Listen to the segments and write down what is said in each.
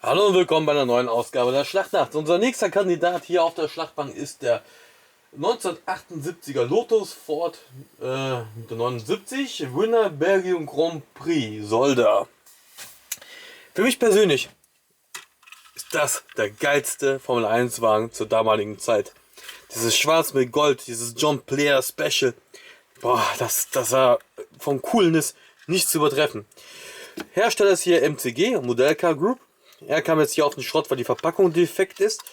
Hallo und willkommen bei einer neuen Ausgabe der Schlachtnacht. Unser nächster Kandidat hier auf der Schlachtbank ist der 1978er Lotus Ford 79 Winner Belgium Grand Prix Solda. Für mich persönlich ist das der geilste Formel 1 Wagen zur damaligen Zeit. Dieses Schwarz mit Gold, dieses John Player Special. Boah, das war vom Coolness nicht zu übertreffen. Hersteller ist hier MCG, Model Car Group. Er kam jetzt hier auf den Schrott, weil die Verpackung defekt ist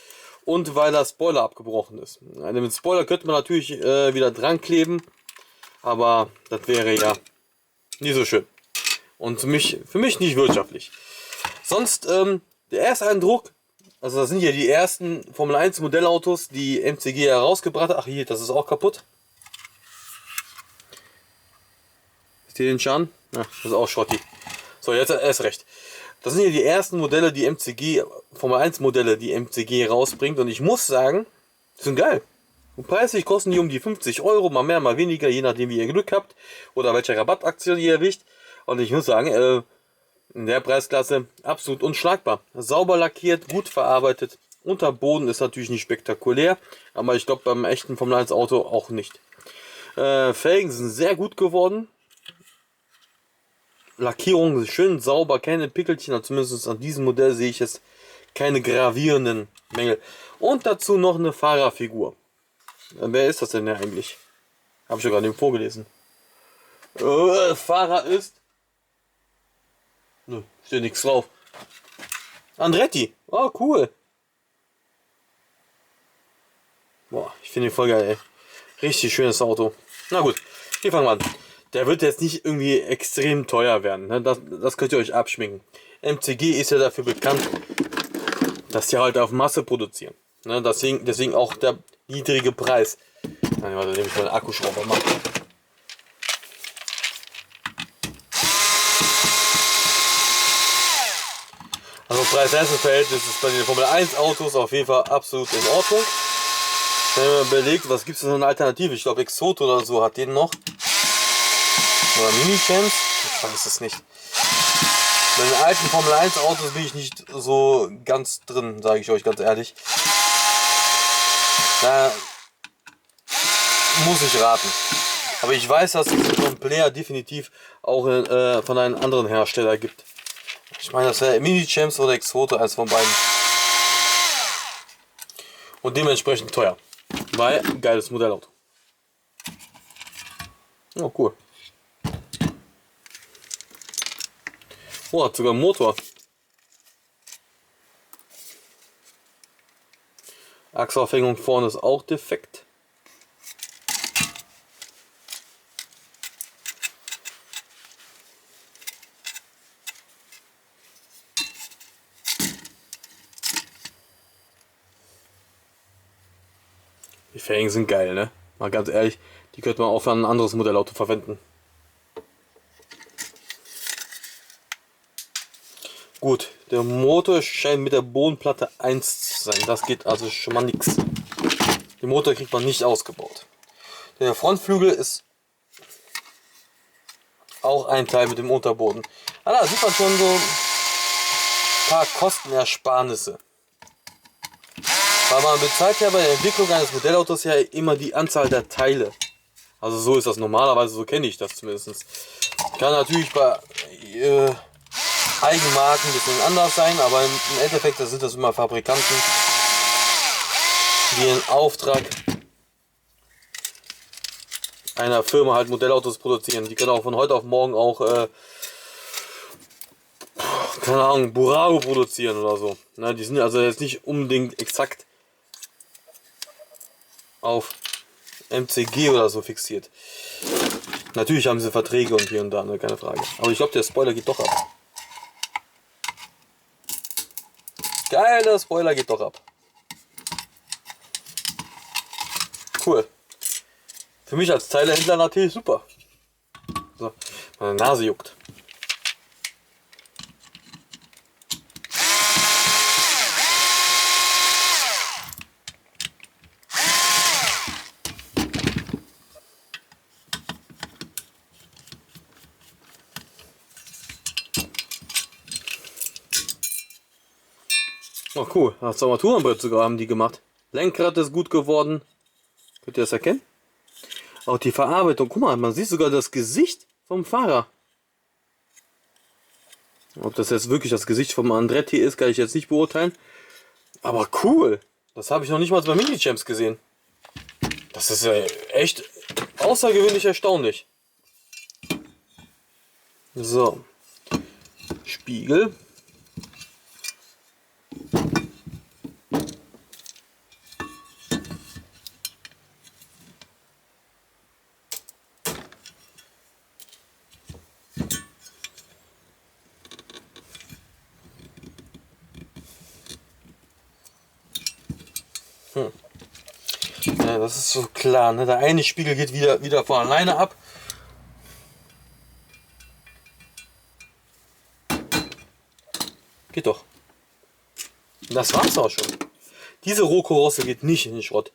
und weil der Spoiler abgebrochen ist. Mit Spoiler könnte man natürlich wieder dran kleben, aber das wäre ja nicht so schön. Und für mich nicht wirtschaftlich. Sonst, der erste Eindruck, also das sind hier die ersten Formel 1 Modellautos, die MCG herausgebracht hat. Ach hier, das ist auch kaputt. Ist hier den Schaden? Ja, das ist auch Schrotti. So, jetzt erst recht. Das sind hier die ersten Modelle, die MCG, Formel 1 Modelle, die MCG rausbringt. Und ich muss sagen, die sind geil. Und preislich kosten die um die 50 Euro, mal mehr, mal weniger, je nachdem wie ihr Glück habt oder welche Rabattaktion ihr erwischt. Und ich muss sagen, in der Preisklasse absolut unschlagbar. Sauber lackiert, gut verarbeitet. Unterboden ist natürlich nicht spektakulär, aber ich glaube beim echten Formel 1 Auto auch nicht. Felgen sind sehr gut geworden. Lackierung ist schön sauber, keine Pickelchen, also zumindest an diesem Modell sehe ich jetzt keine gravierenden Mängel. Und dazu noch eine Fahrerfigur. Wer ist das denn eigentlich? Habe ich ja gerade eben vorgelesen. Fahrer ist... Nö, steht nichts drauf. Andretti. Oh, cool. Boah, ich finde die voll geil, ey. Richtig schönes Auto. Na gut, hier fangen wir an. Der wird jetzt nicht irgendwie extrem teuer werden. Ne? Das könnt ihr euch abschminken. MCG ist ja dafür bekannt, dass die halt auf Masse produzieren. Ne? Deswegen auch der niedrige Preis. Nein, warte, nehme ich mal einen Akkuschrauber machen. Also Preis-Leistungs-Verhältnis ist bei den Formel 1 Autos auf jeden Fall absolut in Ordnung. Wenn man überlegt, was gibt es für eine Alternative? Ich glaube Exoto oder so hat den noch. Oder Mini-Champs? Ich weiß es nicht. Bei den alten Formel 1 Autos bin ich nicht so ganz drin, sage ich euch ganz ehrlich. Da muss ich raten. Aber ich weiß, dass es einen Player definitiv auch von einem anderen Hersteller gibt. Ich meine, das wäre Mini-Champs oder Exoto, eins von beiden. Und dementsprechend teuer. Weil, geiles Modellauto. Oh, cool. Oh, hat sogar einen Motor. Achsaufhängung vorne ist auch defekt. Die Felgen sind geil, ne? Mal ganz ehrlich, die könnte man auch für ein anderes Modellauto verwenden. Gut, der Motor scheint mit der Bodenplatte 1 zu sein. Das geht also schon mal nichts. Den Motor kriegt man nicht ausgebaut. Der Frontflügel ist auch ein Teil mit dem Unterboden. Da sieht man schon so ein paar Kostenersparnisse. Weil man bezahlt ja bei der Entwicklung eines Modellautos ja immer die Anzahl der Teile. Also so ist das normalerweise, so kenne ich das zumindest. Kann natürlich bei Eigenmarken ein bisschen anders sein, aber im Endeffekt sind das immer Fabrikanten, die in Auftrag einer Firma halt Modellautos produzieren. Die können auch von heute auf morgen auch keine Ahnung, Burago produzieren oder so. Na, die sind also jetzt nicht unbedingt exakt auf MCG oder so fixiert. Natürlich haben sie Verträge und hier und da, ne, keine Frage. Aber ich glaube, der Spoiler geht doch ab. Geil, der Spoiler geht doch ab. Cool. Für mich als Teilehändler natürlich super. So, meine Nase juckt. Oh cool, das Armaturenbrett sogar haben die gemacht. Lenkrad ist gut geworden. Könnt ihr das erkennen? Auch die Verarbeitung, guck mal, man sieht sogar das Gesicht vom Fahrer. Ob das jetzt wirklich das Gesicht vom Andretti ist, kann ich jetzt nicht beurteilen. Aber cool, das habe ich noch nicht mal bei Mini-Champs gesehen. Das ist ja echt außergewöhnlich erstaunlich. So, Spiegel. Ja, das ist so klar, ne? Der eine Spiegel geht wieder von alleine ab. Geht doch. Das war's auch schon. Diese Rohkarosse geht nicht in den Schrott.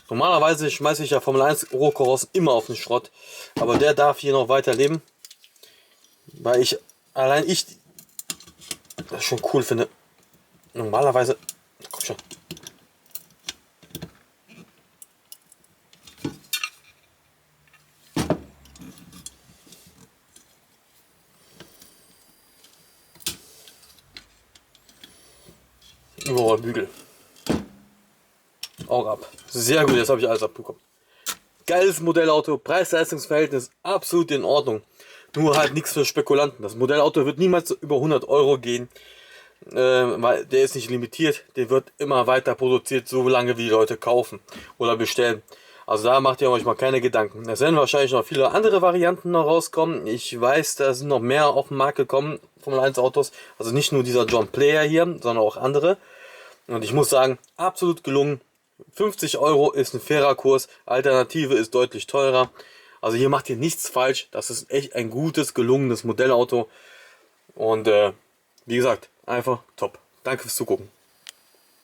Normalerweise schmeiße ich ja Formel 1 Rohkarossen immer auf den Schrott. Aber der darf hier noch weiter leben. Weil ich das schon cool finde. Normalerweise. Komm schon. Überrollbügel. Auch ab. Sehr gut, jetzt habe ich alles abbekommen. Geiles Modellauto, Preis-Leistungs-Verhältnis absolut in Ordnung. Nur halt nichts für Spekulanten. Das Modellauto wird niemals über 100 Euro gehen, weil der ist nicht limitiert. Der wird immer weiter produziert, so lange wie die Leute kaufen oder bestellen. Also da macht ihr euch mal keine Gedanken. Es werden wahrscheinlich noch viele andere Varianten noch rauskommen. Ich weiß, da sind noch mehr auf den Markt gekommen, Formel 1 Autos. Also nicht nur dieser John Player hier, sondern auch andere. Und ich muss sagen, absolut gelungen. 50 Euro ist ein fairer Kurs. Alternative ist deutlich teurer. Also hier macht ihr nichts falsch. Das ist echt ein gutes, gelungenes Modellauto. Und wie gesagt, einfach top. Danke fürs Zugucken.